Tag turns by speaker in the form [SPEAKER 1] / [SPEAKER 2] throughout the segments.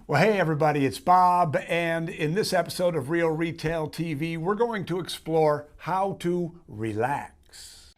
[SPEAKER 1] Well, hey everybody, it's Bob, and in this episode of Real Retail TV, we're going to explore how to relax.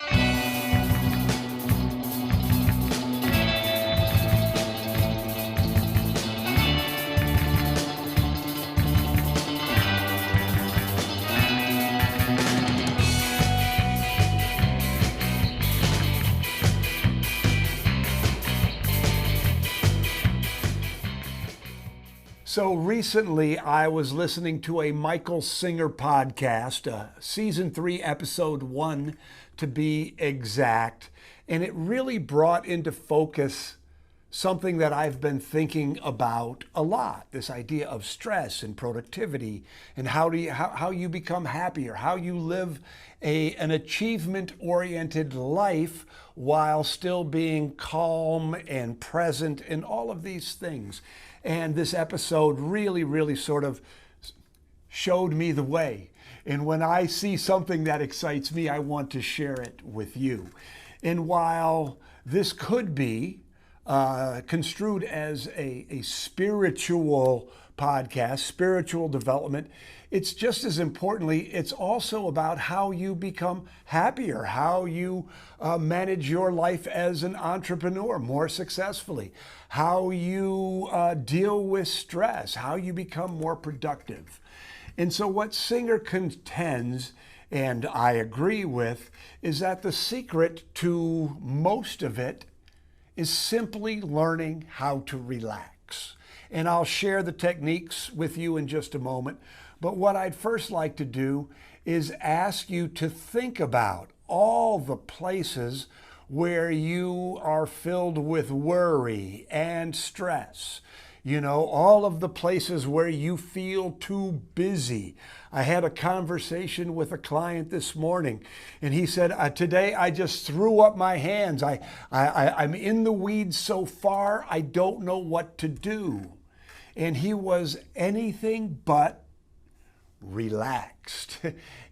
[SPEAKER 1] So recently, I was listening to a Michael Singer podcast, season 3, episode 1 to be exact, and it really brought into focus something that I've been thinking about a lot, this idea of stress and productivity and how you become happier, how you live an achievement-oriented life while still being calm and present and all of these things. And this episode really sort of showed me the way. And when I see something that excites me, I want to share it with you. And while this could be construed as a spiritual podcast, spiritual development, it's just as importantly, it's also about how you become happier, how you manage your life as an entrepreneur more successfully, how you deal with stress, how you become more productive. And so what Singer contends, and I agree with, is that the secret to most of it is simply learning how to relax. And I'll share the techniques with you in just a moment. But what I'd first like to do is ask you to think about all the places where you are filled with worry and stress. You know, all of the places where you feel too busy. I had a conversation with a client this morning, and he said, today I just threw up my hands. I'm in the weeds so far, I don't know what to do. And he was anything but relaxed.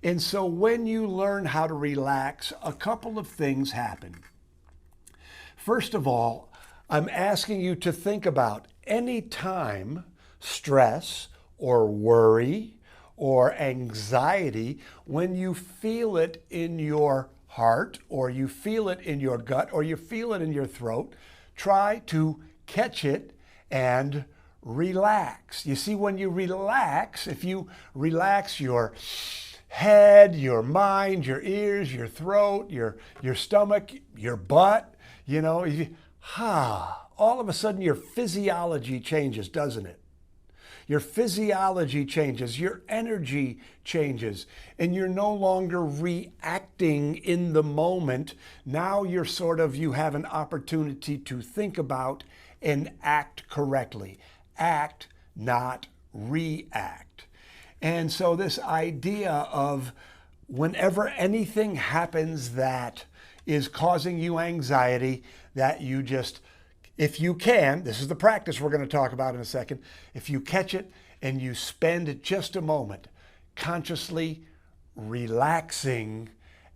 [SPEAKER 1] And so when you learn how to relax, a couple of things happen. First of all, I'm asking you to think about any time stress or worry or anxiety, when you feel it in your heart or you feel it in your gut or you feel it in your throat, try to catch it and relax. You see, when you relax, if you relax your head, your mind, your ears, your throat, your stomach, your butt, you know, all of a sudden your physiology changes, doesn't it? Your physiology changes, your energy changes, and you're no longer reacting in the moment. Now you have an opportunity to think about and act correctly. Act, not react. And so this idea of whenever anything happens that is causing you anxiety, that you just, if you can, this is the practice we're going to talk about in a second, if you catch it and you spend just a moment consciously relaxing,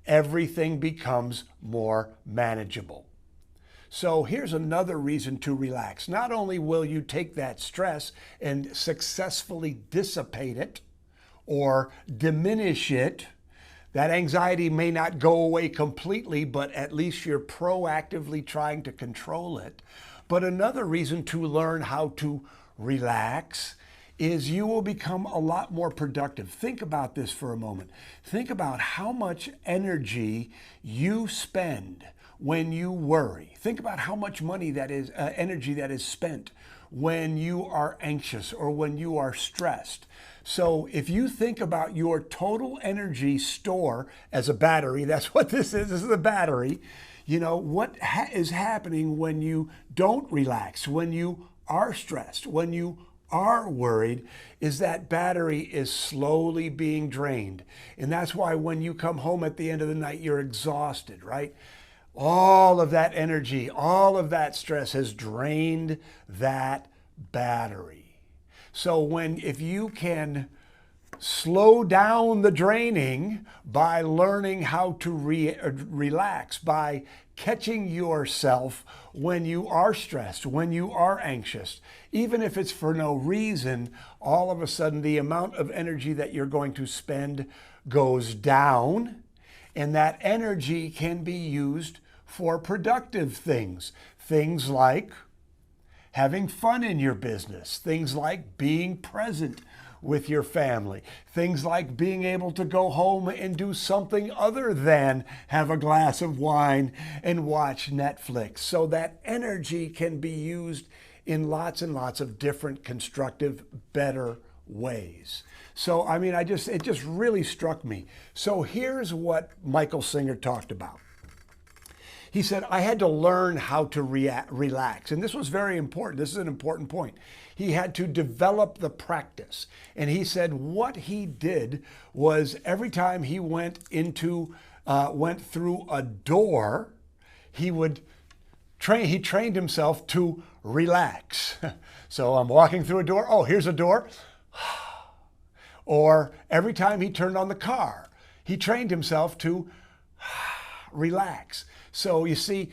[SPEAKER 1] everything becomes more manageable. So here's another reason to relax. Not only will you take that stress and successfully dissipate it or diminish it, that anxiety may not go away completely, but at least you're proactively trying to control it. But another reason to learn how to relax is you will become a lot more productive. Think about this for a moment. Think about how much energy you spend when you worry. Think about how much money that is, energy that is spent when you are anxious or when you are stressed. So if you think about your total energy store as a battery, that's what this is a battery. You know, what is happening when you don't relax, when you are stressed, when you are worried, is that battery is slowly being drained. And that's why when you come home at the end of the night, you're exhausted, right? All of that energy, all of that stress has drained that battery. So if you can slow down the draining by learning how to relax, by catching yourself when you are stressed, when you are anxious, even if it's for no reason, all of a sudden the amount of energy that you're going to spend goes down, and that energy can be used for productive things. Things like having fun in your business, things like being present with your family, things like being able to go home and do something other than have a glass of wine and watch Netflix. So that energy can be used in lots and lots of different constructive, better ways. So, I mean, it just really struck me. So here's what Michael Singer talked about. He said, I had to learn how to relax. And this was very important. This is an important point. He had to develop the practice. And he said what he did was every time he went through a door, he trained himself to relax. So I'm walking through a door. Oh, here's a door. Or every time he turned on the car, he trained himself to relax. So you see,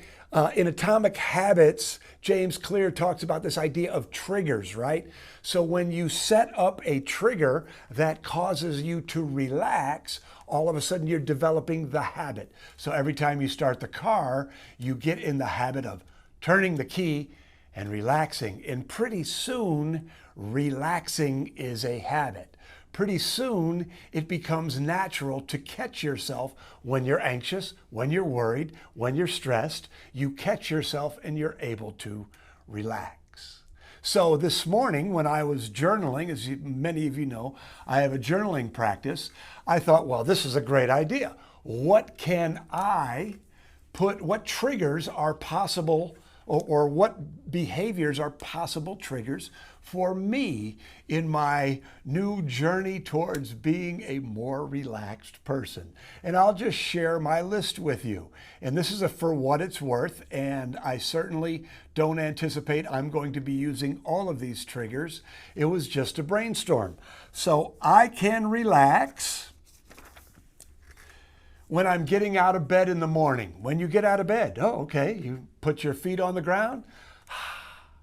[SPEAKER 1] in Atomic Habits, James Clear talks about this idea of triggers, right? So when you set up a trigger that causes you to relax, all of a sudden you're developing the habit. So every time you start the car, you get in the habit of turning the key and relaxing. And pretty soon, relaxing is a habit. Pretty soon, it becomes natural to catch yourself when you're anxious, when you're worried, when you're stressed. You catch yourself and you're able to relax. So this morning, when I was journaling, as many of you know, I have a journaling practice. I thought, well, this is a great idea. What triggers are possible, or what behaviors are possible triggers for me in my new journey towards being a more relaxed person? And I'll just share my list with you. And this is for what it's worth, and I certainly don't anticipate I'm going to be using all of these triggers. It was just a brainstorm. So I can relax when I'm getting out of bed in the morning. When you get out of bed, okay, you put your feet on the ground,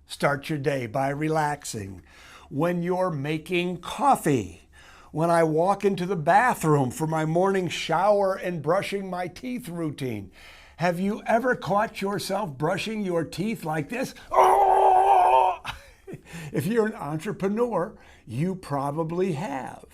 [SPEAKER 1] start your day by relaxing. When you're making coffee, when I walk into the bathroom for my morning shower and brushing my teeth routine. Have you ever caught yourself brushing your teeth like this? Oh! If you're an entrepreneur, you probably have.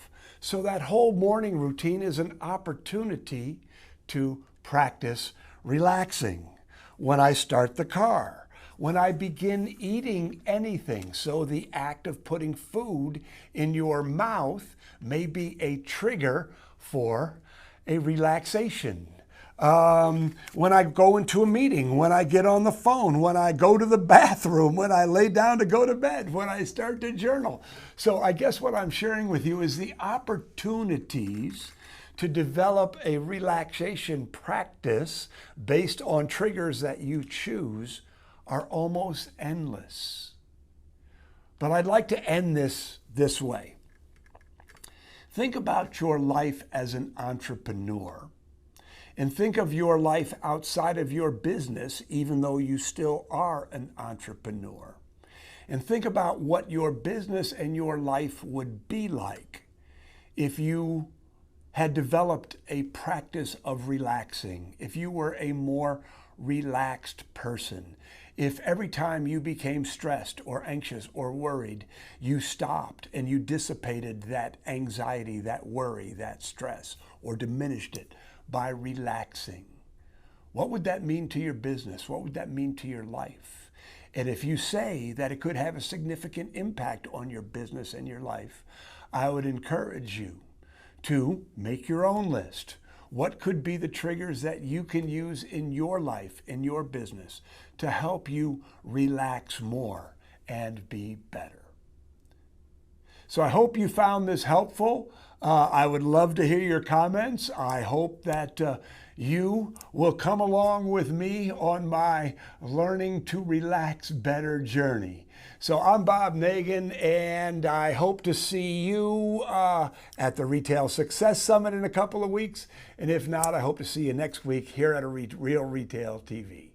[SPEAKER 1] So that whole morning routine is an opportunity to practice relaxing. When I start the car, when I begin eating anything. So the act of putting food in your mouth may be a trigger for a relaxation. When I go into a meeting, when I get on the phone, when I go to the bathroom, when I lay down to go to bed, when I start to journal. So I guess what I'm sharing with you is the opportunities to develop a relaxation practice based on triggers that you choose are almost endless. But I'd like to end this way. Think about your life as an entrepreneur. And think of your life outside of your business, even though you still are an entrepreneur. And think about what your business and your life would be like if you had developed a practice of relaxing, if you were a more relaxed person, if every time you became stressed or anxious or worried, you stopped and you dissipated that anxiety, that worry, that stress, or diminished it by relaxing. What would that mean to your business? What would that mean to your life? And if you say that it could have a significant impact on your business and your life, I would encourage you to make your own list. What could be the triggers that you can use in your life, in your business, to help you relax more and be better? So I hope you found this helpful. I would love to hear your comments. I hope that you will come along with me on my Learning to Relax Better journey. So I'm Bob Nagin, and I hope to see you at the Retail Success Summit in a couple of weeks. And if not, I hope to see you next week here at Real Retail TV.